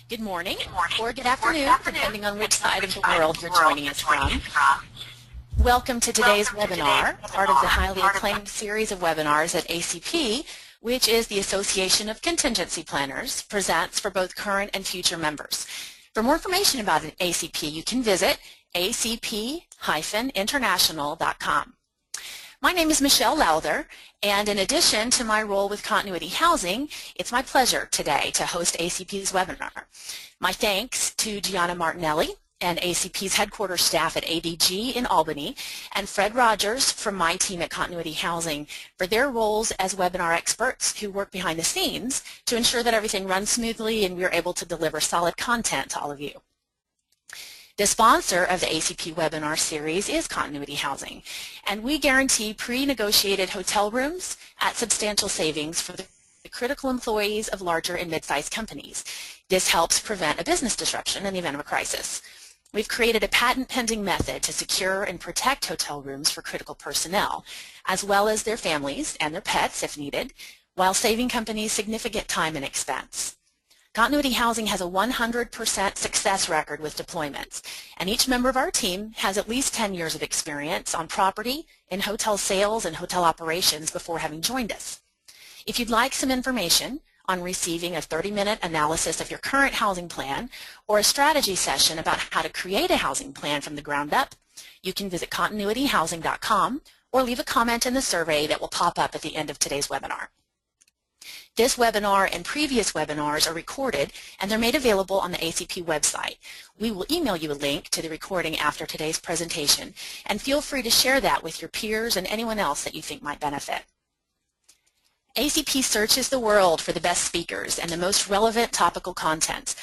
Good morning, or good afternoon, depending on which side of the world you're joining us from. Welcome to today's webinar, part of the highly acclaimed series of webinars that ACP, which is the Association of Contingency Planners, presents for both current and future members. For more information about an ACP, you can visit acp-international.com. My name is Michelle Lowther, and in addition to my role with Continuity Housing, it's my pleasure today to host ACP's webinar. My thanks to Gianna Martinelli and ACP's headquarters staff at ADG in Albany, and Fred Rogers from my team at Continuity Housing for their roles as webinar experts who work behind the scenes to ensure that everything runs smoothly and we're able to deliver solid content to all of you. The sponsor of the ACP webinar series is Continuity Housing, and we guarantee pre-negotiated hotel rooms at substantial savings for the critical employees of larger and mid-sized companies. This helps prevent a business disruption in the event of a crisis. We've created a patent-pending method to secure and protect hotel rooms for critical personnel, as well as their families and their pets if needed, while saving companies significant time and expense. Continuity Housing has a 100% success record with deployments, and each member of our team has at least 10 years of experience on property, in hotel sales, and hotel operations before having joined us. If you'd like some information on receiving a 30-minute analysis of your current housing plan or a strategy session about how to create a housing plan from the ground up, you can visit continuityhousing.com or leave a comment in the survey that will pop up at the end of today's webinar. This webinar and previous webinars are recorded and they're made available on the ACP website. We will email you a link to the recording after today's presentation, and feel free to share that with your peers and anyone else that you think might benefit. ACP searches the world for the best speakers and the most relevant topical content.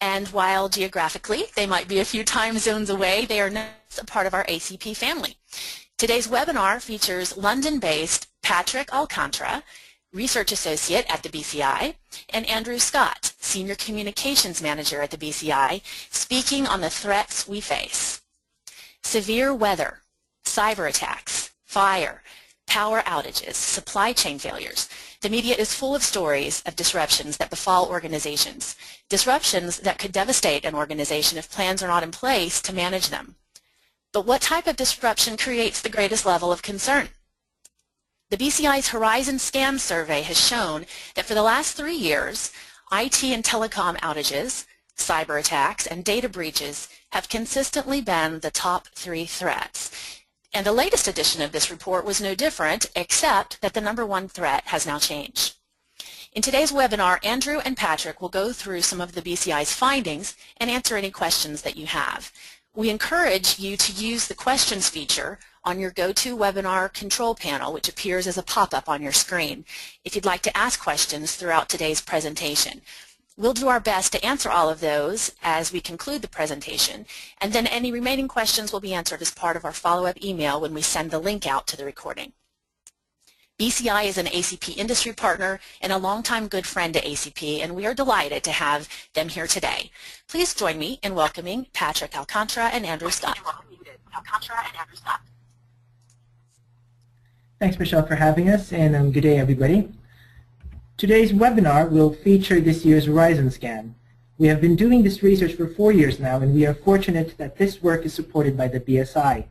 And while geographically they might be a few time zones away, they are not a part of our ACP family. Today's webinar features London-based Patrick Alcantara, Research Associate at the BCI, and Andrew Scott, Senior Communications Manager at the BCI, speaking on the threats we face. Severe weather, cyber attacks, fire, power outages, supply chain failures. The media is full of stories of disruptions that befall organizations, disruptions that could devastate an organization if plans are not in place to manage them. But what type of disruption creates the greatest level of concern? The BCI's Horizon Scam survey has shown that for the last 3 years, IT and telecom outages, cyber attacks, and data breaches have consistently been the top 3 threats. And the latest edition of this report was no different, except that the #1 threat has now changed. In today's webinar, Andrew and Patrick will go through some of the BCI's findings and answer any questions that you have. We encourage you to use the questions feature on your GoToWebinar control panel, which appears as a pop-up on your screen, if you'd like to ask questions throughout today's presentation. We'll do our best to answer all of those as we conclude the presentation, and then any remaining questions will be answered as part of our follow-up email when we send the link out to the recording. BCI is an ACP industry partner and a longtime good friend to ACP, and we are delighted to have them here today. Please join me in welcoming Patrick Alcantara and Andrew Scott. Thanks, Michelle, for having us, and good day, everybody. Today's webinar will feature this year's Horizon Scan. We have been doing this research for 4 years now, and we are fortunate that this work is supported by the BSI.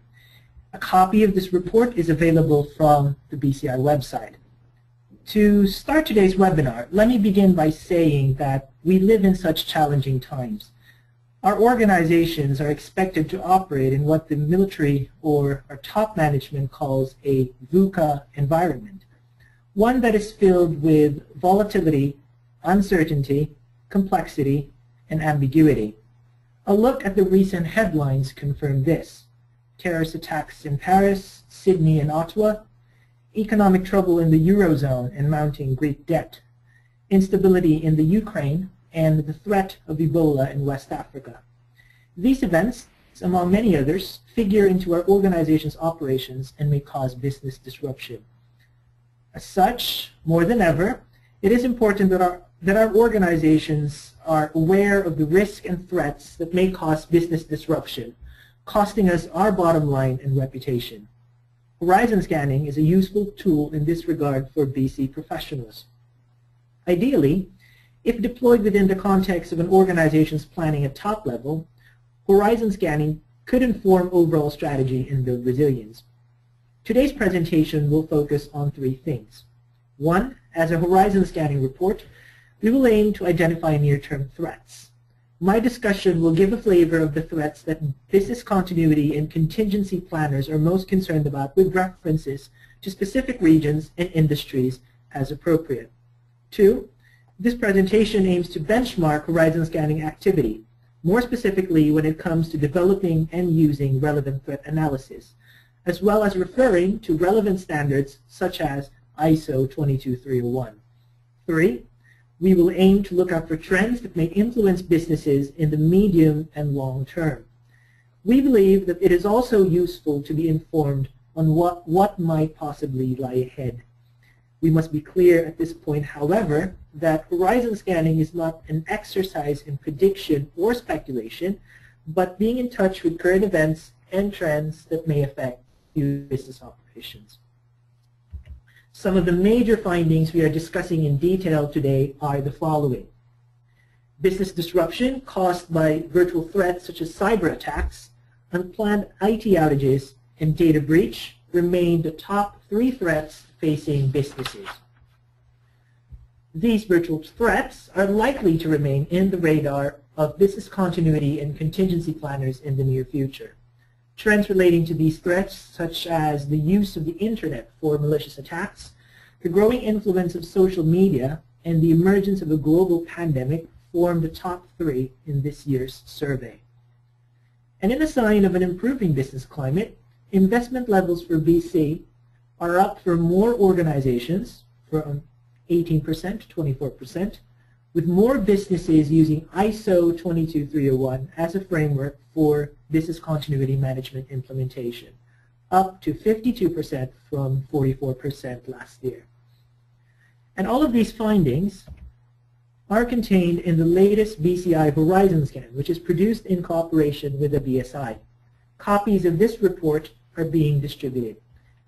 A copy of this report is available from the BCI website. To start today's webinar, let me begin by saying that we live in such challenging times. Our organizations are expected to operate in what the military or our top management calls a VUCA environment, one that is filled with volatility, uncertainty, complexity, and ambiguity. A look at the recent headlines confirm this: terrorist attacks in Paris, Sydney, and Ottawa, economic trouble in the Eurozone and mounting Greek debt, instability in the Ukraine, and the threat of Ebola in West Africa. These events, among many others, figure into our organization's operations and may cause business disruption. As such, more than ever, it is important that our organizations are aware of the risk and threats that may cause business disruption, costing us our bottom line and reputation. Horizon scanning is a useful tool in this regard for BC professionals. Ideally, If deployed within the context of an organization's planning at top level, horizon scanning could inform overall strategy and build resilience. Today's presentation will focus on three things. One, as a horizon scanning report, we will aim to identify near-term threats. My discussion will give a flavor of the threats that business continuity and contingency planners are most concerned about with references to specific regions and industries as appropriate. Two, this presentation aims to benchmark horizon scanning activity, more specifically when it comes to developing and using relevant threat analysis, as well as referring to relevant standards such as ISO 22301. Three, we will aim to look out for trends that may influence businesses in the medium and long term. We believe that it is also useful to be informed on what might possibly lie ahead. We must be clear at this point, however, that horizon scanning is not an exercise in prediction or speculation, but being in touch with current events and trends that may affect business operations. Some of the major findings we are discussing in detail today are the following. Business disruption caused by virtual threats such as cyber attacks, unplanned IT outages, and data breach remain the top three threats facing businesses. These virtual threats are likely to remain in the radar of business continuity and contingency planners in the near future. Trends relating to these threats, such as the use of the internet for malicious attacks, the growing influence of social media, and the emergence of a global pandemic, form the top three in this year's survey. And in a sign of an improving business climate, investment levels for BC are up for more organizations, from 18% to 24%, with more businesses using ISO 22301 as a framework for business continuity management implementation, up to 52% from 44% last year. And all of these findings are contained in the latest BCI Horizon Scan, which is produced in cooperation with the BSI. Copies of this report are being distributed,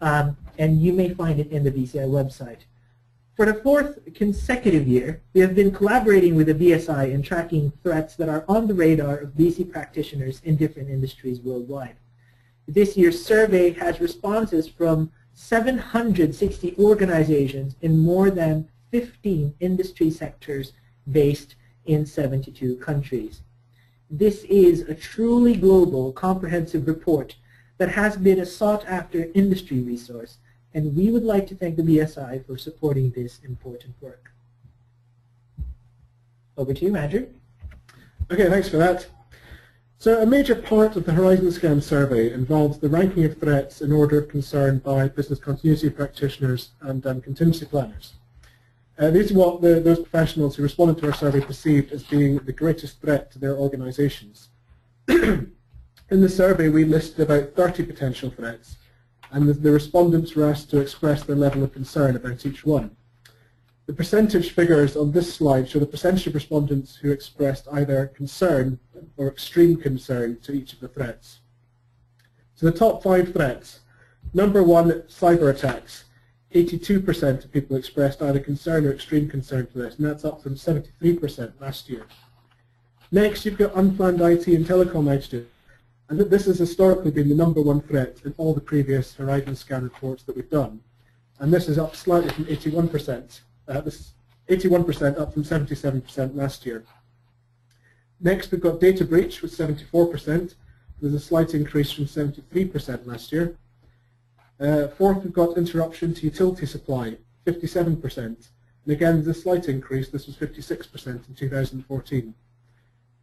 and you may find it in the BCI website. For the fourth consecutive year, we have been collaborating with the BSI in tracking threats that are on the radar of BC practitioners in different industries worldwide. This year's survey has responses from 760 organizations in more than 15 industry sectors based in 72 countries. This is a truly global, comprehensive report that has been a sought-after industry resource, and we would like to thank the BSI for supporting this important work. Over to you, Andrew. Okay, thanks for that. So a major part of the Horizon Scan survey involves the ranking of threats in order of concern by business continuity practitioners and contingency planners. These are what those professionals who responded to our survey perceived as being the greatest threat to their organizations. In the survey, we listed about 30 potential threats, and the respondents were asked to express their level of concern about each one. The percentage figures on this slide show the percentage of respondents who expressed either concern or extreme concern to each of the threats. So the top 5 threats. Number 1, cyber attacks. 82% of people expressed either concern or extreme concern for this, and that's up from 73% last year. Next, you've got unplanned IT and telecom outages. And this has historically been the number 1 threat in all the previous Horizon Scan reports that we've done. And this is up slightly from 81%. This is 81% up from 77% last year. Next, we've got data breach with 74%. There's a slight increase from 73% last year. Fourth, we've got interruption to utility supply, 57%. And again, there's a slight increase. This was 56% in 2014.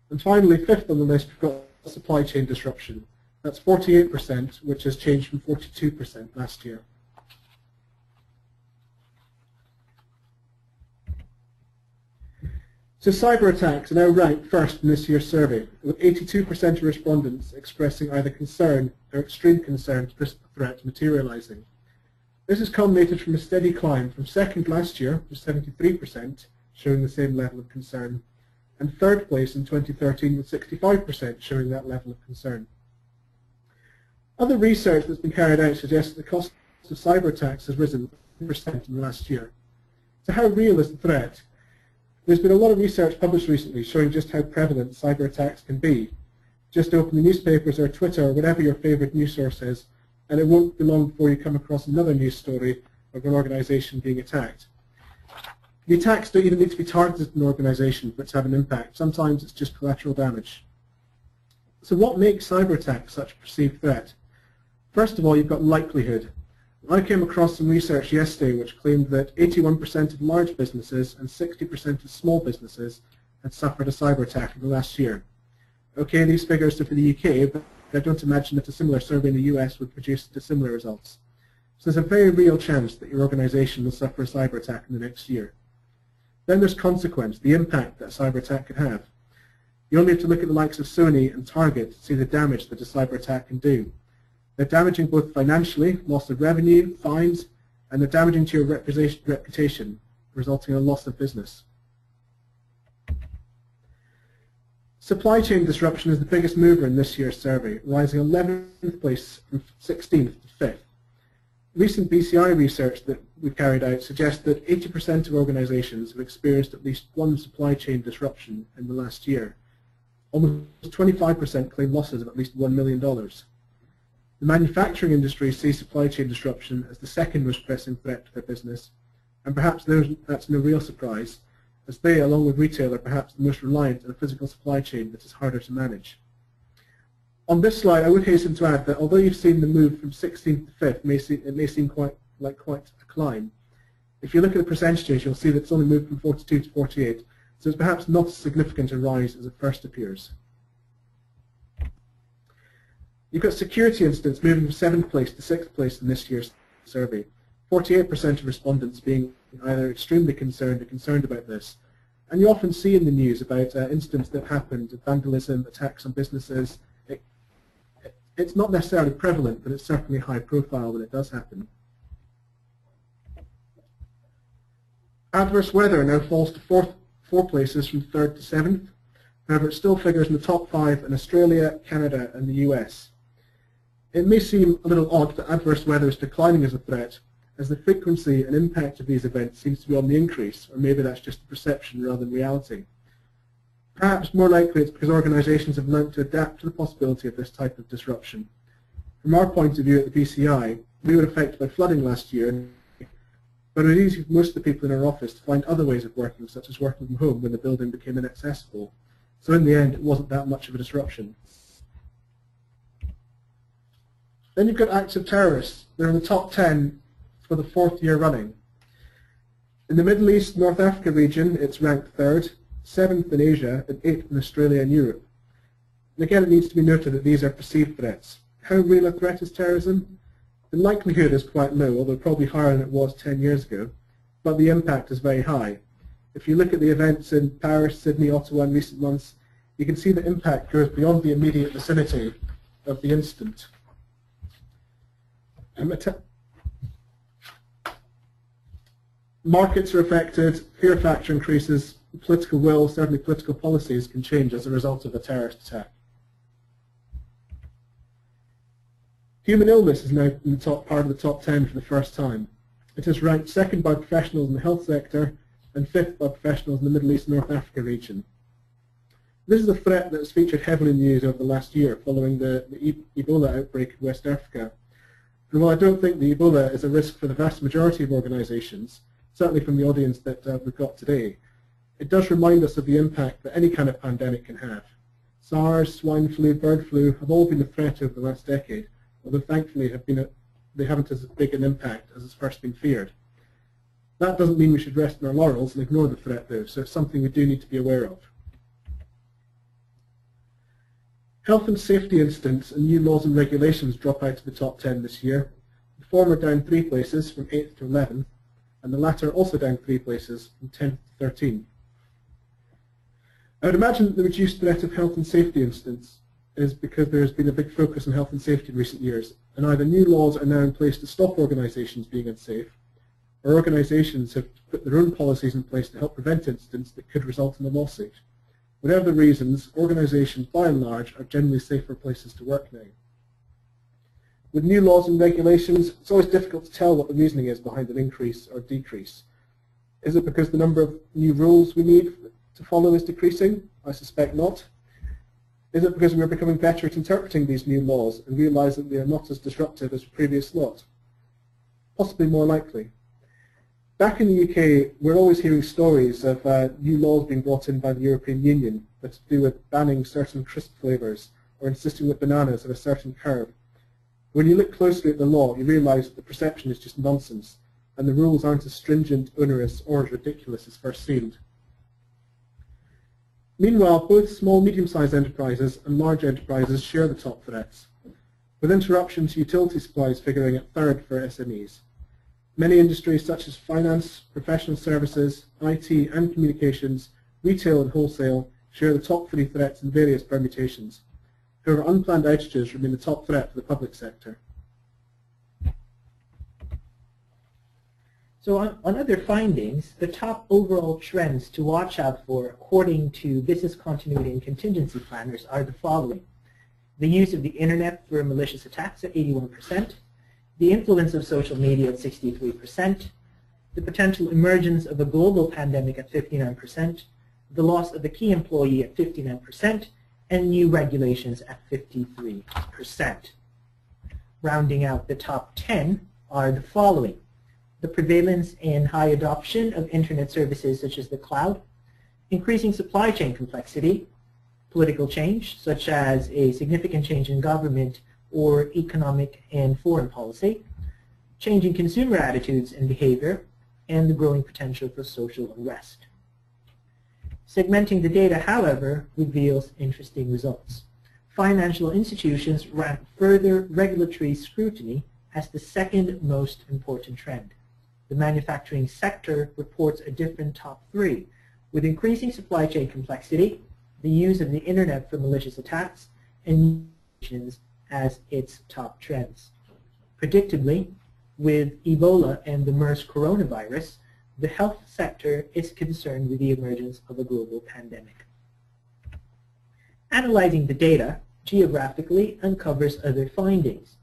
And finally, fifth on the list, we've got supply chain disruption. That's 48%, which has changed from 42% last year. So cyber attacks are now ranked first in this year's survey, with 82% of respondents expressing either concern or extreme concern to this threat materializing. This has culminated from a steady climb from second last year, with 73%, showing the same level of concern, and third place in 2013 with 65% showing that level of concern. Other research that's been carried out suggests that the cost of cyber attacks has risen 10% in the last year. So how real is the threat? There's been a lot of research published recently showing just how prevalent cyber attacks can be. Just open the newspapers or Twitter or whatever your favorite news source is, and it won't be long before you come across another news story of an organization being attacked. The attacks don't even need to be targeted at an organization for it to have an impact. Sometimes it's just collateral damage. So what makes cyber attacks such a perceived threat? First of all, you've got likelihood. I came across some research yesterday which claimed that 81% of large businesses and 60% of small businesses had suffered a cyber attack in the last year. Okay, these figures are for the UK, but I don't imagine that a similar survey in the US would produce similar results. So there's a very real chance that your organization will suffer a cyber attack in the next year. Then there's consequence, the impact that a cyber attack can have. You only have to look at the likes of Sony and Target to see the damage that a cyber attack can do. They're damaging both financially, loss of revenue, fines, and they're damaging to your reputation, resulting in a loss of business. Supply chain disruption is the biggest mover in this year's survey, rising 11th place from 16th to 5th. Recent BCI research that we carried out suggests that 80% of organizations have experienced at least one supply chain disruption in the last year. Almost 25% claim losses of at least $1 million. The manufacturing industry sees supply chain disruption as the second most pressing threat to their business, and perhaps that's no real surprise, as they, along with retail, are perhaps the most reliant on a physical supply chain that is harder to manage. On this slide, I would hasten to add that although you've seen the move from 16th to 5th, it may seem quite a climb. If you look at the percentages, you'll see that it's only moved from 42 to 48, so it's perhaps not as significant a rise as it first appears. You've got security incidents moving from 7th place to 6th place in this year's survey, 48% of respondents being either extremely concerned or concerned about this. And you often see in the news about incidents that happened, vandalism, attacks on businesses. It's not necessarily prevalent, but it's certainly high profile when it does happen. Adverse weather now falls to four places from 3rd to 7th. However, it still figures in the top 5 in Australia, Canada, and the US. It may seem a little odd that adverse weather is declining as a threat, as the frequency and impact of these events seems to be on the increase, or maybe that's just a perception rather than reality. Perhaps more likely it's because organizations have learned to adapt to the possibility of this type of disruption. From our point of view at the BCI, we were affected by flooding last year, but it was easy for most of the people in our office to find other ways of working, such as working from home when the building became inaccessible. So in the end, it wasn't that much of a disruption. Then you've got acts of terrorists. They're in the top 10 for the 4th year running. In the Middle East, North Africa region, it's ranked 3rd, 7th in Asia, and 8th in Australia and Europe. And again, it needs to be noted that these are perceived threats. How real a threat is terrorism? The likelihood is quite low, although probably higher than it was 10 years ago, but the impact is very high. If you look at the events in Paris, Sydney, Ottawa in recent months, you can see the impact goes beyond the immediate vicinity of the incident. Markets are affected, fear factor increases, political will, certainly political policies can change as a result of a terrorist attack. Human illness is now in the top part of the top 10 for the first time. It is ranked 2nd by professionals in the health sector and 5th by professionals in the Middle East and North Africa region. This is a threat that has featured heavily in the news over the last year following the Ebola outbreak in West Africa. And while I don't think the Ebola is a risk for the vast majority of organizations, certainly from the audience that we've got today, it does remind us of the impact that any kind of pandemic can have. SARS, swine flu, bird flu have all been a threat over the last decade, although thankfully they haven't as big an impact as has first been feared. That doesn't mean we should rest on our laurels and ignore the threat though, so it's something we do need to be aware of. Health and safety incidents and new laws and regulations drop out of the top 10 this year. The former down 3 places from 8th to 11th, and the latter also down 3 places from 10th to 13th. I would imagine that the reduced threat of health and safety incidents is because there has been a big focus on health and safety in recent years, and either new laws are now in place to stop organizations being unsafe, or organizations have put their own policies in place to help prevent incidents that could result in a lawsuit. Whatever the reasons, organizations by and large are generally safer places to work now. With new laws and regulations, it's always difficult to tell what the reasoning is behind an increase or decrease. Is it because the number of new rules we need to follow is decreasing? I suspect not. Is it because we are becoming better at interpreting these new laws and realise that they are not as disruptive as previous laws? Possibly more likely. Back in the UK, we're always hearing stories of new laws being brought in by the European Union that to do with banning certain crisp flavours or insisting that bananas have a certain curve. When you look closely at the law, you realise that the perception is just nonsense, and the rules aren't as stringent, onerous, or as ridiculous as first seemed. Meanwhile, both small, medium-sized enterprises and large enterprises share the top threats, with interruption to utility supplies figuring at third for SMEs. Many industries such as finance, professional services, IT and communications, retail and wholesale share the top 3 threats in various permutations. However, unplanned outages remain the top threat for the public sector. So on other findings, the top overall trends to watch out for according to business continuity and contingency planners are the following. The use of the internet for malicious attacks at 81%, the influence of social media at 63%, the potential emergence of a global pandemic at 59%, the loss of a key employee at 59%, and new regulations at 53%. Rounding out the top 10 are the following. The prevalence and high adoption of internet services such as the cloud, increasing supply chain complexity, political change such as a significant change in government or economic and foreign policy, changing consumer attitudes and behavior, and the growing potential for social unrest. Segmenting the data, however, reveals interesting results. Financial institutions rank further regulatory scrutiny as the second most important trend. The manufacturing sector reports a different top 3, with increasing supply chain complexity, the use of the internet for malicious attacks, and as its top trends. Predictably, with Ebola and the MERS coronavirus, the health sector is concerned with the emergence of a global pandemic. Analyzing the data geographically uncovers other findings.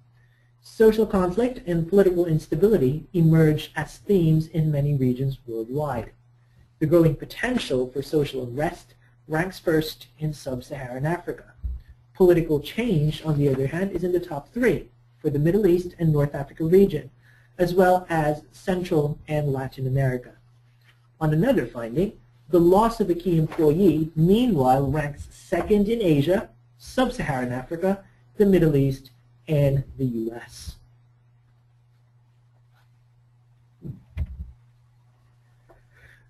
Social conflict and political instability emerge as themes in many regions worldwide. The growing potential for social unrest ranks first in sub-Saharan Africa. Political change, on the other hand, is in the top 3 for the Middle East and North Africa region, as well as Central and Latin America. On another finding, the loss of a key employee, meanwhile, ranks second in Asia, sub-Saharan Africa, the Middle East, and the US.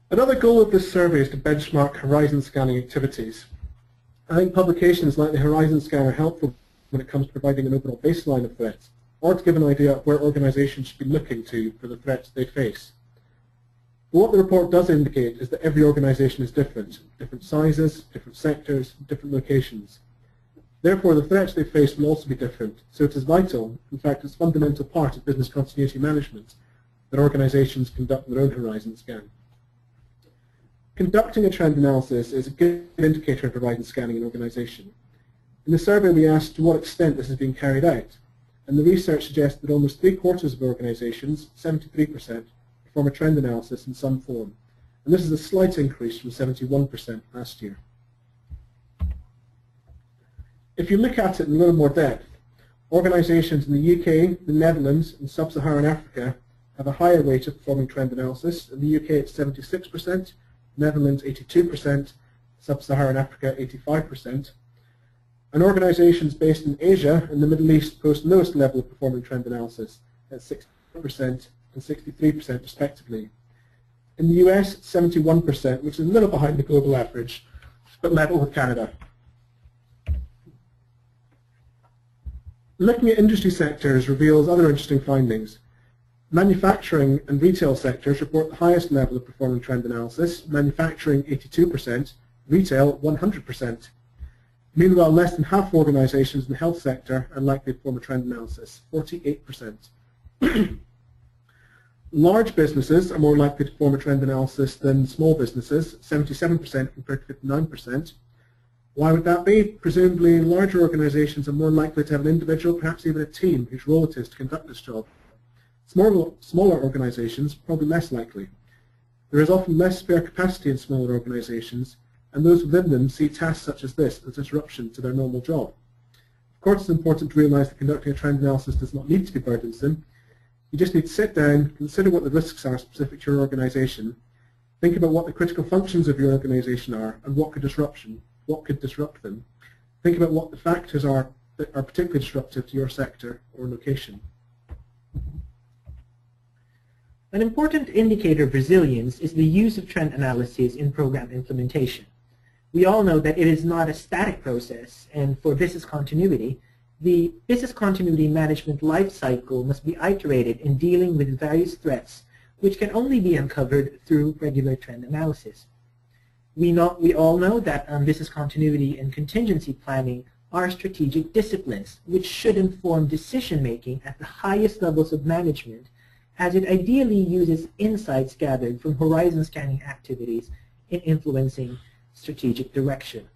Another goal of this survey is to benchmark horizon scanning activities. I think publications like the Horizon Scan are helpful when it comes to providing an overall baseline of threats, or to give an idea of where organizations should be looking to for the threats they face. But what the report does indicate is that every organization is different sizes, different sectors, different locations. Therefore, the threats they face will also be different, so it is vital, in fact it's a fundamental part of business continuity management, that organizations conduct their own horizon scan. Conducting a trend analysis is a good indicator of horizon scanning in an organization. In the survey we asked to what extent this is being carried out, and the research suggests that almost 3/4 of organizations, 73%, perform a trend analysis in some form, and this is a slight increase from 71% last year. If you look at it in a little more depth, organizations in the UK, the Netherlands, and sub-Saharan Africa have a higher rate of performing trend analysis. In the UK it's 76%, Netherlands 82%, sub-Saharan Africa 85%. And organizations based in Asia and the Middle East post lowest level of performing trend analysis at 60% and 63% respectively. In the US, 71%, which is a little behind the global average, but level with Canada. Looking at industry sectors reveals other interesting findings. Manufacturing and retail sectors report the highest level of performing trend analysis, manufacturing 82%, retail 100%. Meanwhile, less than half of organizations in the health sector are likely to perform a trend analysis, 48%. Large businesses are more likely to perform a trend analysis than small businesses, 77% compared to 59%. Why would that be? Presumably larger organizations are more likely to have an individual, perhaps even a team, whose role it is to conduct this job. Smaller organizations, probably less likely. There is often less spare capacity in smaller organizations, and those within them see tasks such as this as a disruption to their normal job. Of course, it's important to realize that conducting a trend analysis does not need to be burdensome. You just need to sit down, consider what the risks are specific to your organization, think about what the critical functions of your organization are and what could disrupt them. Think about what the factors are that are particularly disruptive to your sector or location. An important indicator of resilience is the use of trend analysis in program implementation. We all know that it is not a static process, and for business continuity, the business continuity management life cycle must be iterated in dealing with various threats, which can only be uncovered through regular trend analysis. We all know that business continuity and contingency planning are strategic disciplines which should inform decision-making at the highest levels of management, as it ideally uses insights gathered from horizon scanning activities in influencing strategic direction.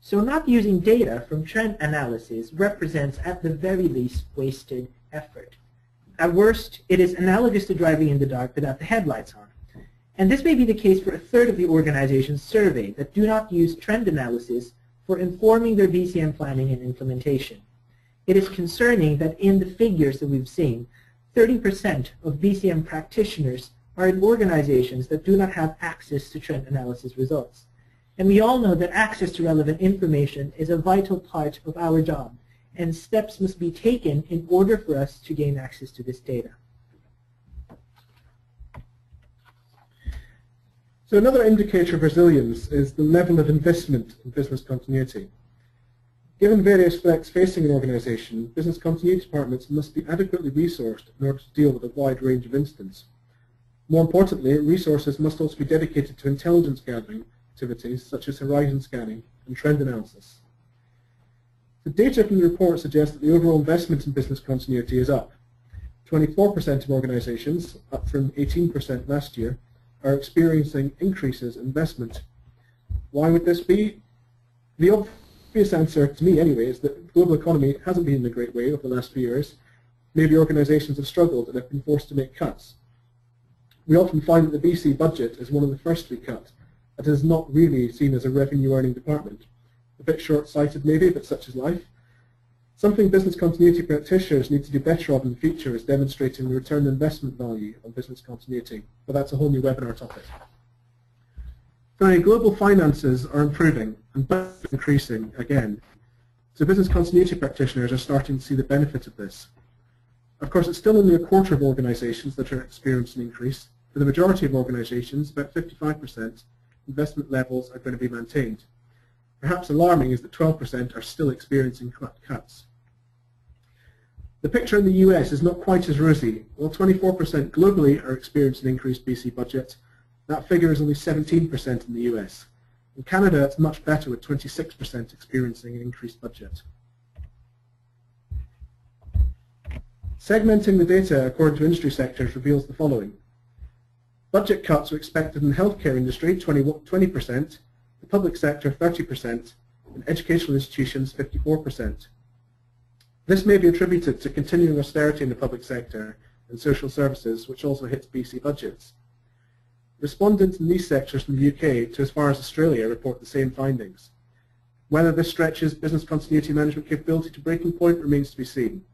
So not using data from trend analysis represents at the very least wasted effort. At worst, it is analogous to driving in the dark without the headlights on. And this may be the case for a third of the organizations surveyed that do not use trend analysis for informing their BCM planning and implementation. It is concerning that in the figures that we've seen, 30% of BCM practitioners are in organizations that do not have access to trend analysis results. And we all know that access to relevant information is a vital part of our job, and steps must be taken in order for us to gain access to this data. So another indicator of resilience is the level of investment in business continuity. Given various threats facing an organization, business continuity departments must be adequately resourced in order to deal with a wide range of incidents. More importantly, resources must also be dedicated to intelligence gathering activities such as horizon scanning and trend analysis. The data from the report suggests that the overall investment in business continuity is up. 24% of organizations, up from 18% last year, are experiencing increases in investment. Why would this be? The obvious answer, to me anyway, is that the global economy hasn't been in a great way over the last few years. Maybe organizations have struggled and have been forced to make cuts. We often find that the BC budget is one of the first to be cut, and is not really seen as a revenue-earning department. A bit short-sighted maybe, but such is life. Something business continuity practitioners need to do better of in the future is demonstrating the return on investment value of business continuity, but that's a whole new webinar topic. Finally, global finances are improving and budgets increasing again, so business continuity practitioners are starting to see the benefit of this. Of course, it's still only a quarter of organizations that are experiencing an increase. For the majority of organizations, about 55%, investment levels are going to be maintained. Perhaps alarming is that 12% are still experiencing cuts. The picture in the US is not quite as rosy. While 24% globally are experiencing an increased BC budget, that figure is only 17% in the US. In Canada, it's much better, with 26% experiencing an increased budget. Segmenting the data according to industry sectors reveals the following. Budget cuts are expected in the healthcare industry, 20%, the public sector 30%, and educational institutions 54%. This may be attributed to continuing austerity in the public sector and social services, which also hits BC budgets. Respondents in these sectors from the UK to as far as Australia report the same findings. Whether this stretches business continuity management capability to breaking point remains to be seen.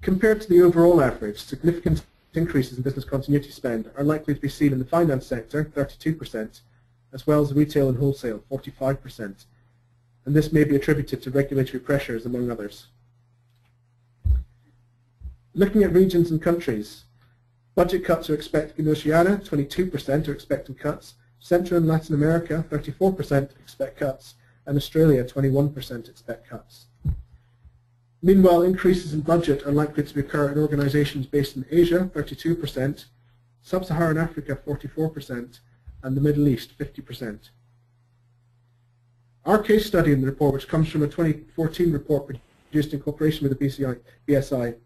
Compared to the overall average, significant increases in business continuity spend are likely to be seen in the finance sector, 32%, as well as retail and wholesale, 45%, and this may be attributed to regulatory pressures, among others. Looking at regions and countries, budget cuts are expected in Oceania, 22% are expecting cuts, Central and Latin America, 34% expect cuts, and Australia, 21% expect cuts. Meanwhile, increases in budget are likely to occur in organizations based in Asia, 32%, Sub-Saharan Africa, 44%, and the Middle East, 50%. Our case study in the report, which comes from a 2014 report produced in cooperation with the BSI,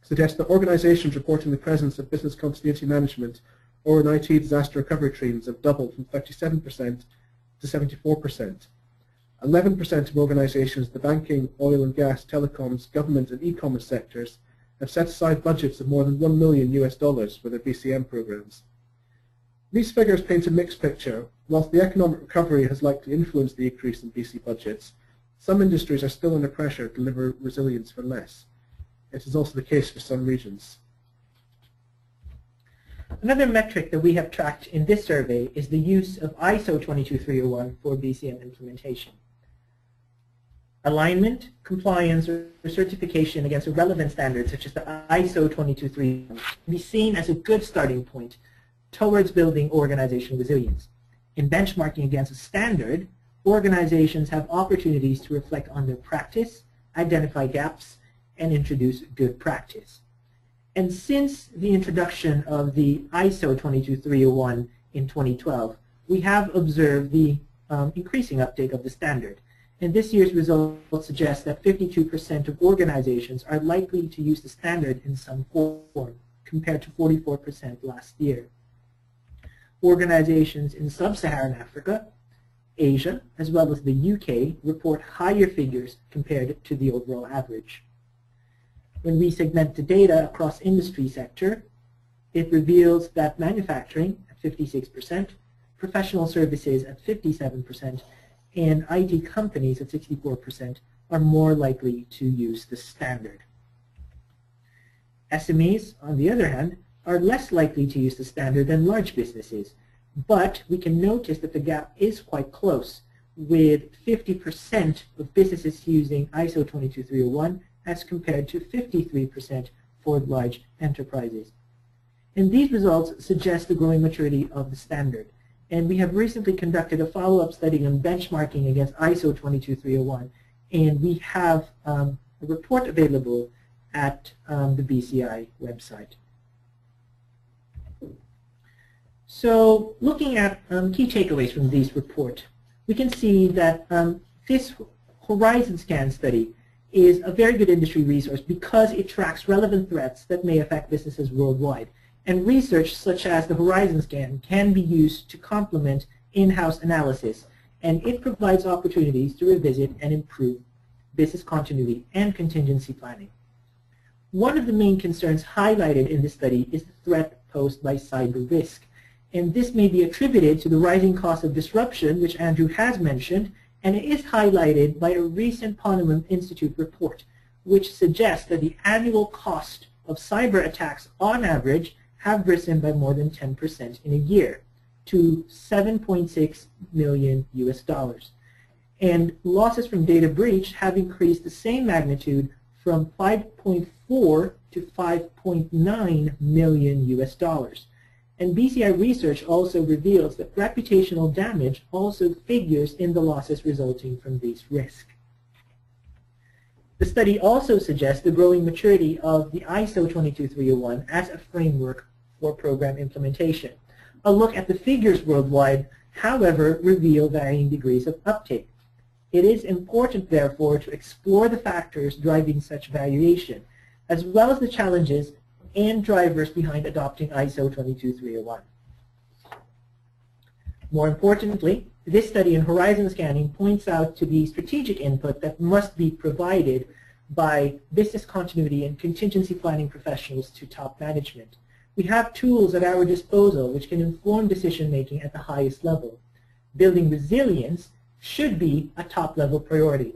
suggests that organizations reporting the presence of business continuity management or an IT disaster recovery teams have doubled from 37% to 74%. 11% of organizations, the banking, oil and gas, telecoms, government and e-commerce sectors, have set aside budgets of more than $1 million for their BCM programs. These figures paint a mixed picture. Whilst the economic recovery has likely influenced the increase in BC budgets, some industries are still under pressure to deliver resilience for less. It is also the case for some regions. Another metric that we have tracked in this survey is the use of ISO 22301 for BCM implementation. Alignment, compliance, or certification against a relevant standard such as the ISO 22301 can be seen as a good starting point towards building organizational resilience. In benchmarking against a standard, organizations have opportunities to reflect on their practice, identify gaps, and introduce good practice. And since the introduction of the ISO 22301 in 2012, we have observed the increasing uptake of the standard. And this year's results suggest that 52% of organizations are likely to use the standard in some form, compared to 44% last year. Organizations in sub-Saharan Africa, Asia, as well as the UK report higher figures compared to the overall average. When we segment the data across industry sector, it reveals that manufacturing at 56%, professional services at 57%, and IT companies at 64% are more likely to use the standard. SMEs, on the other hand, are less likely to use the standard than large businesses, but we can notice that the gap is quite close, with 50% of businesses using ISO 22301 as compared to 53% for large enterprises. And these results suggest the growing maturity of the standard. And we have recently conducted a follow-up study on benchmarking against ISO 22301, and we have a report available at the BCI website. So looking at key takeaways from this report, we can see that this Horizon Scan study is a very good industry resource because it tracks relevant threats that may affect businesses worldwide. And research such as the Horizon Scan can be used to complement in-house analysis, and it provides opportunities to revisit and improve business continuity and contingency planning. One of the main concerns highlighted in this study is the threat posed by cyber risk. And this may be attributed to the rising cost of disruption, which Andrew has mentioned, and it is highlighted by a recent Ponemon Institute report, which suggests that the annual cost of cyber attacks on average have risen by more than 10% in a year to $7.6 million US. And losses from data breach have increased the same magnitude from 5.4 to 5.9 million US dollars. And BCI research also reveals that reputational damage also figures in the losses resulting from these risks. The study also suggests the growing maturity of the ISO 22301 as a framework for program implementation. A look at the figures worldwide, however, reveal varying degrees of uptake. It is important, therefore, to explore the factors driving such variation, as well as the challenges and drivers behind adopting ISO 22301. More importantly, this study in horizon scanning points out to the strategic input that must be provided by business continuity and contingency planning professionals to top management. We have tools at our disposal which can inform decision making at the highest level. Building resilience should be a top-level priority.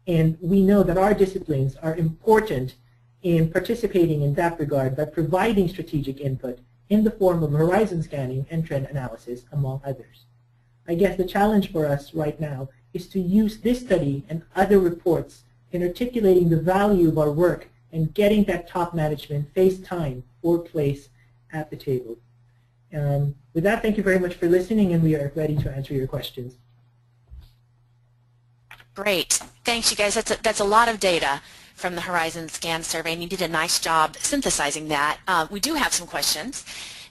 And we know that our disciplines are important in participating in that regard by providing strategic input in the form of horizon scanning and trend analysis, among others. I guess the challenge for us right now is to use this study and other reports in articulating the value of our work and getting that top management face time or place at the table. With that, thank you very much for listening, and we are ready to answer your questions. Great. Thanks, you guys. That's a lot of data from the Horizon Scan survey, and you did a nice job synthesizing that. We do have some questions,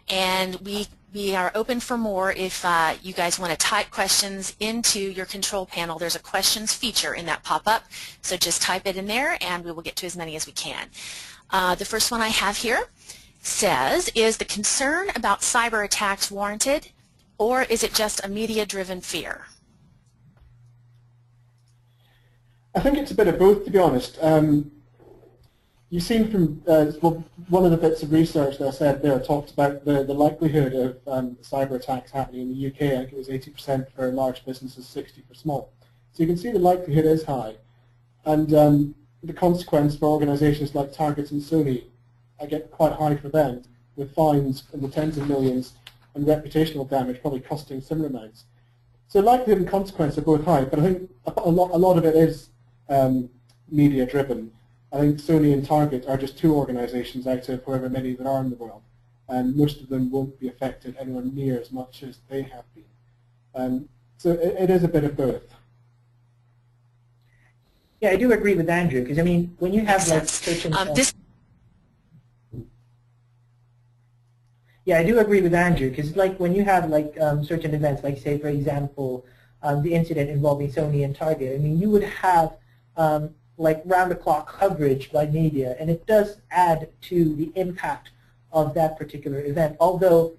and we are open for more if you guys want to type questions into your control panel. There's a questions feature in that pop-up, so just type it in there, and we will get to as many as we can. The first one I have here says, is the concern about cyber attacks warranted, or is it just a media-driven fear? I think it's a bit of both, to be honest. you've seen from well, one of the bits of research that I said there talked about the likelihood of cyber attacks happening in the UK. I think it was 80% for large businesses, 60% for small. So you can see the likelihood is high. And the consequence for organizations like Target and Sony, I get quite high for them, with fines in the tens of millions and reputational damage probably costing similar amounts. So likelihood and consequence are both high, but I think a lot of it is media driven. I think Sony and Target are just two organizations out of however many there are in the world, and most of them won't be affected anywhere near as much as they have been. So it is a bit of both. Yeah, I do agree with Andrew, because I mean, when you have like certain... Yeah, I do agree with Andrew, because like when you have like certain events, like say for example, the incident involving Sony and Target, I mean, you would have like round-the-clock coverage by media, and it does add to the impact of that particular event. Although,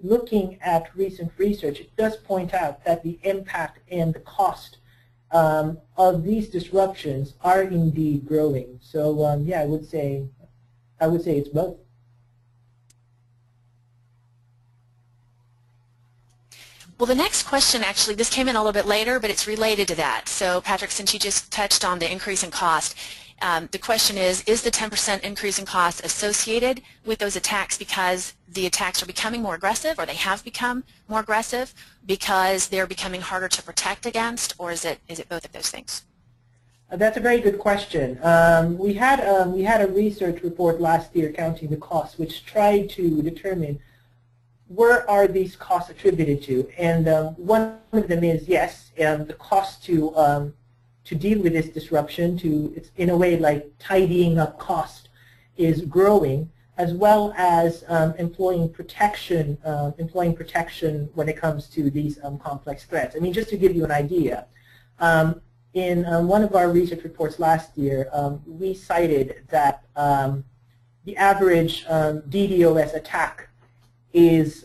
looking at recent research, it does point out that the impact and the cost of these disruptions are indeed growing. So yeah, I would say it's both. Well, the next question, actually, this came in a little bit later, but it's related to that. So, Patrick, since you just touched on the increase in cost, the question is the 10% increase in cost associated with those attacks because the attacks are becoming more aggressive, or they have become more aggressive because they're becoming harder to protect against, or is it both of those things? That's a very good question. We had a research report last year counting the costs, which tried to determine where are these costs attributed to, and one of them is, yes, the cost to deal with this disruption, it's in a way like tidying up cost, is growing, as well as employing protection when it comes to these complex threats. I mean, just to give you an idea, in one of our research reports last year, we cited that the average DDoS attack is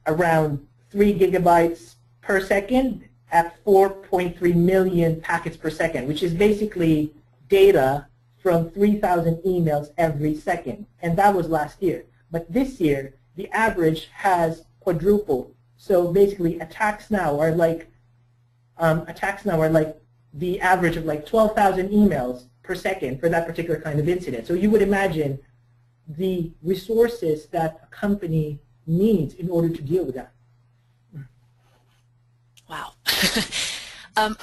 around 3 gigabytes per second at 4.3 million packets per second, which is basically data from 3,000 emails every second. And that was last year. But this year, the average has quadrupled. So basically, attacks now are like the average of like 12,000 emails per second for that particular kind of incident. So you would imagine the resources that a company needs in order to deal with that. Wow.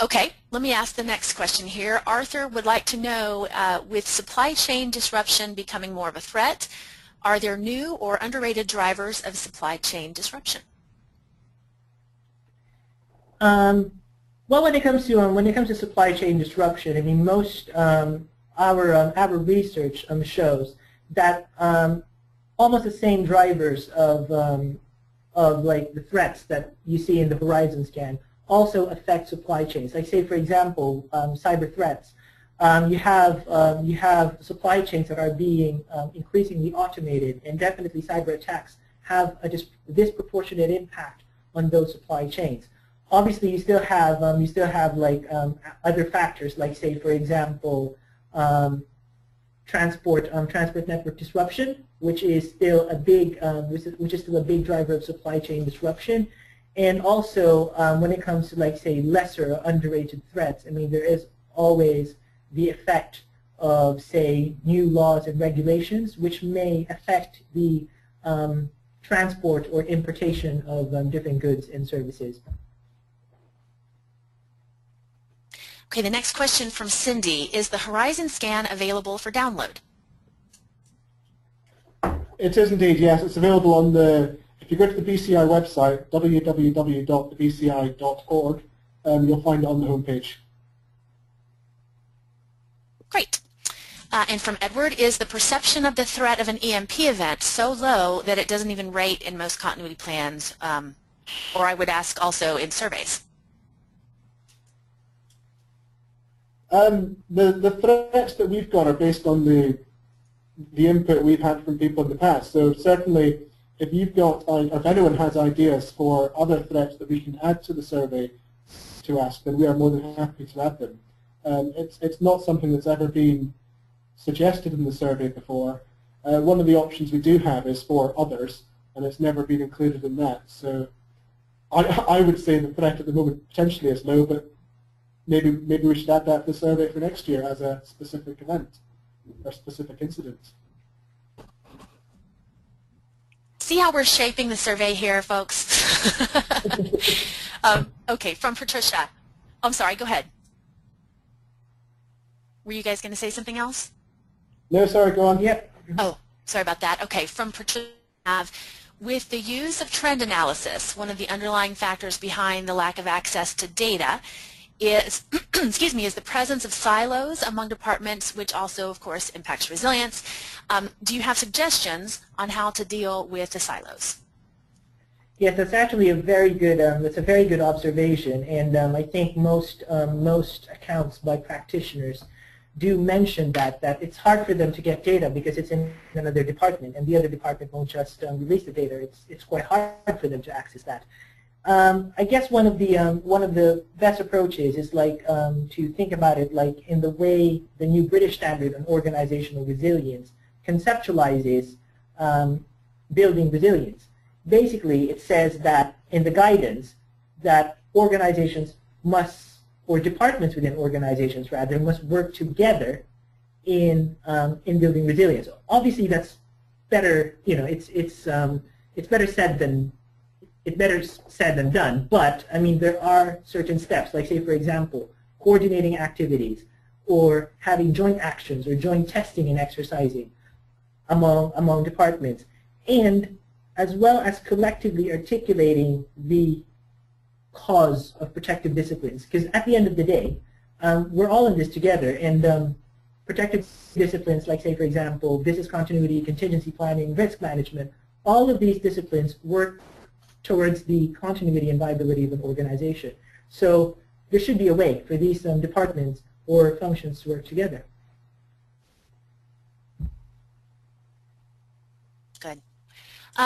Okay, let me ask the next question here. Arthur would like to know, with supply chain disruption becoming more of a threat, are there new or underrated drivers of supply chain disruption? Well, when it comes to supply chain disruption, I mean, most our research shows that almost the same drivers of like the threats that you see in the horizon scan also affect supply chains. Like say, for example, cyber threats. You have supply chains that are being increasingly automated, and definitely cyber attacks have a disproportionate impact on those supply chains. Obviously, you still have like other factors, like say, for example, transport network disruption, which is still a big driver of supply chain disruption. And also, when it comes to, like, say, lesser or underrated threats, I mean, there is always the effect of, say, new laws and regulations, which may affect the transport or importation of different goods and services. Okay, the next question from Cindy. Is the Horizon Scan available for download? It is indeed, yes. It's available on if you go to the BCI website, www.thebci.org, you'll find it on the homepage. Great. And from Edward, is the perception of the threat of an EMP event so low that it doesn't even rate in most continuity plans, or I would ask also in surveys? The threats that we've got are based on the input we've had from people in the past. So certainly, if you've got, or if anyone has ideas for other threats that we can add to the survey to ask, then we are more than happy to add them. It's not something that's ever been suggested in the survey before. One of the options we do have is for others, and it's never been included in that. So I would say the threat at the moment potentially is low, but maybe we should add that to the survey for next year as a specific event or specific incident. See how we're shaping the survey here, folks? Okay, from Patricia. I'm sorry, go ahead. Were you guys going to say something else? No, sorry, go on. Yep. Oh, sorry about that. Okay, from Patricia. With the use of trend analysis, one of the underlying factors behind the lack of access to data is, excuse me, is the presence of silos among departments, which also, of course, impacts resilience. Do you have suggestions on how to deal with the silos? Yes, that's actually a very good. That's a very good observation, and I think most accounts by practitioners do mention that it's hard for them to get data because it's in another department, and the other department won't just release the data. It's quite hard for them to access that. I guess one of the best approaches is like to think about it like in the way the new British Standard on Organizational Resilience conceptualizes building resilience. Basically, it says that in the guidance that organizations must, or departments within organizations rather, must work together in building resilience. Obviously, that's better. You know, it's better said than done. But I mean, there are certain steps, like say, for example, coordinating activities, or having joint actions or joint testing and exercising among departments, and as well as collectively articulating the cause of protective disciplines. Because at the end of the day, we're all in this together, and protective disciplines, like say, for example, business continuity, contingency planning, risk management, all of these disciplines work towards the continuity and viability of an organization. So there should be a way for these departments or functions to work together. Good.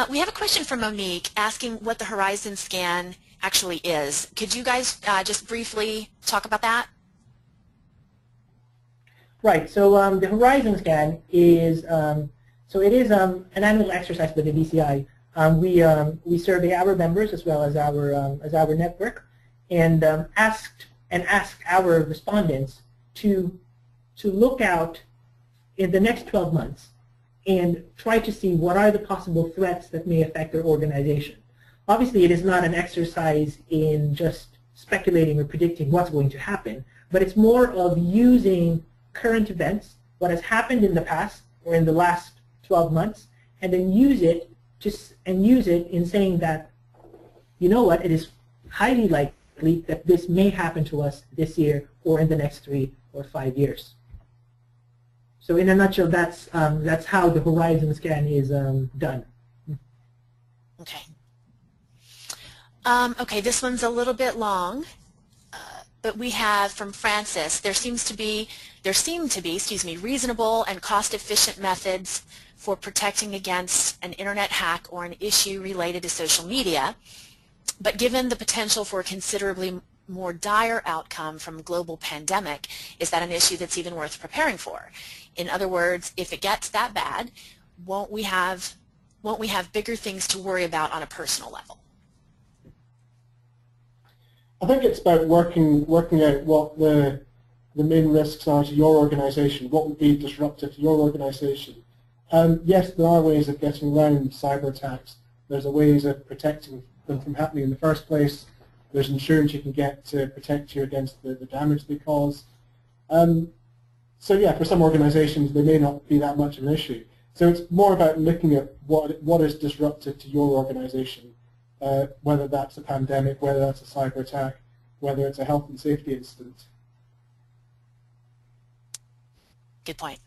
We have a question from Monique asking what the Horizon Scan actually is. Could you guys just briefly talk about that? Right. So the Horizon Scan is an annual exercise by the DCI. We survey our members as well as our network, and ask our respondents to look out in the next 12 months and try to see what are the possible threats that may affect their organization. Obviously, it is not an exercise in just speculating or predicting what's going to happen, but it's more of using current events, what has happened in the past or in the last 12 months, and then use it in saying that, you know what, it is highly likely that this may happen to us this year or in the next 3 or 5 years. So in a nutshell, that's how the Horizon Scan is done. Okay. Okay, this one's a little bit long, but we have from Francis, there seem to be, reasonable and cost-efficient methods for protecting against an internet hack or an issue related to social media, but given the potential for a considerably more dire outcome from a global pandemic, is that an issue that's even worth preparing for? In other words, if it gets that bad, won't we have bigger things to worry about on a personal level? I think it's about working out what the main risks are to your organization, what would be disruptive to your organization. Yes, there are ways of getting around cyber attacks. There's ways of protecting them from happening in the first place. There's insurance you can get to protect you against the damage they cause. So yeah, for some organizations, they may not be that much of an issue. So it's more about looking at what is disruptive to your organization, whether that's a pandemic, whether that's a cyber attack, whether it's a health and safety incident. Good point.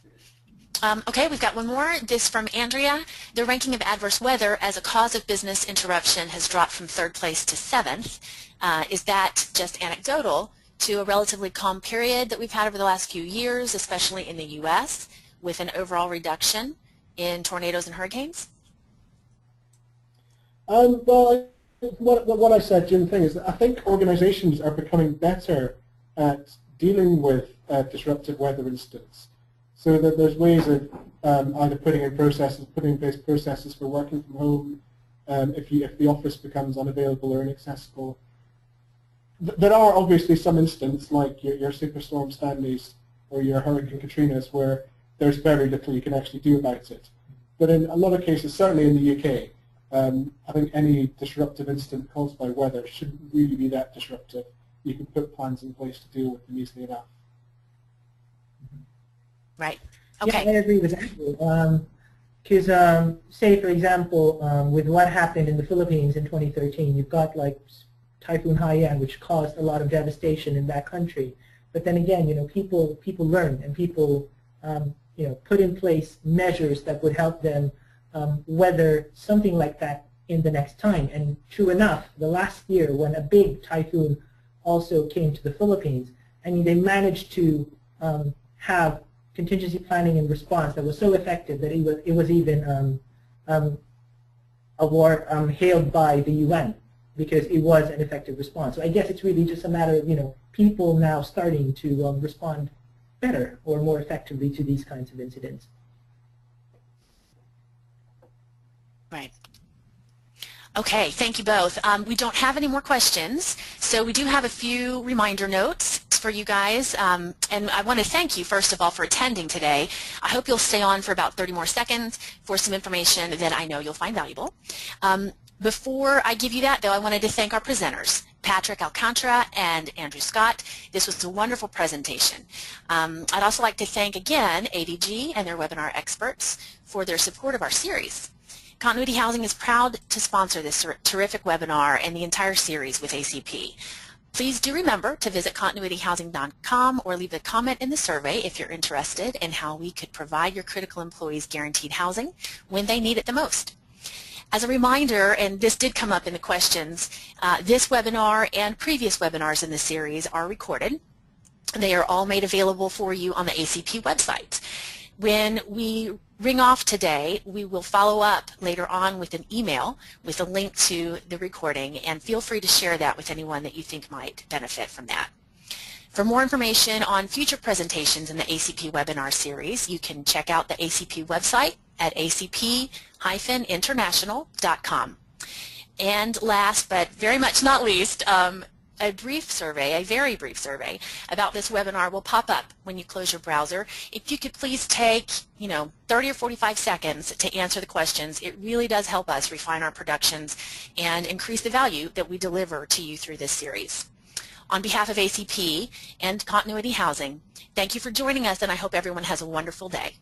Okay, we've got one more. This from Andrea. The ranking of adverse weather as a cause of business interruption has dropped from 3rd place to 7th. Is that just anecdotal to a relatively calm period that we've had over the last few years, especially in the U.S., with an overall reduction in tornadoes and hurricanes? Well, what I said, Jim, thing is that I think organizations are becoming better at dealing with disruptive weather incidents. So that there's ways of either putting in place processes for working from home if the office becomes unavailable or inaccessible. There are obviously some instances like your Superstorm Stanleys or your Hurricane Katrinas where there's very little you can actually do about it. But in a lot of cases, certainly in the UK, I think any disruptive incident caused by weather shouldn't really be that disruptive. You can put plans in place to deal with them easily enough. Right. Okay. Yeah, I agree with that. Because, say, for example, with what happened in the Philippines in 2013, you've got like Typhoon Haiyan, which caused a lot of devastation in that country. But then again, people learn and people, put in place measures that would help them weather something like that in the next time. And true enough, the last year when a big typhoon also came to the Philippines, I mean, they managed to have contingency planning and response that was so effective that it was even hailed by the UN because it was an effective response. So I guess it's really just a matter of people now starting to respond better or more effectively to these kinds of incidents. Right. Okay, thank you both. We don't have any more questions, so we do have a few reminder notes for you guys, and I want to thank you first of all for attending today. I hope you'll stay on for about 30 more seconds for some information that I know you'll find valuable. Before I give you that, though, I wanted to thank our presenters, Patrick Alcantara and Andrew Scott. This was a wonderful presentation. I'd also like to thank again ADG and their webinar experts for their support of our series. Continuity Housing is proud to sponsor this terrific webinar and the entire series with ACP. Please do remember to visit continuityhousing.com or leave a comment in the survey if you're interested in how we could provide your critical employees guaranteed housing when they need it the most. As a reminder, and this did come up in the questions, this webinar and previous webinars in the series are recorded. They are all made available for you on the ACP website. When we ring off today, we will follow up later on with an email with a link to the recording, and feel free to share that with anyone that you think might benefit from that. For more information on future presentations in the ACP webinar series, you can check out the ACP website at acp-international.com. And last but very much not least, a brief survey, a very brief survey about this webinar will pop up when you close your browser. If you could please take 30 or 45 seconds to answer the questions, it really does help us refine our productions and increase the value that we deliver to you through this series. On behalf of ACP and Continuity Housing, thank you for joining us, and I hope everyone has a wonderful day.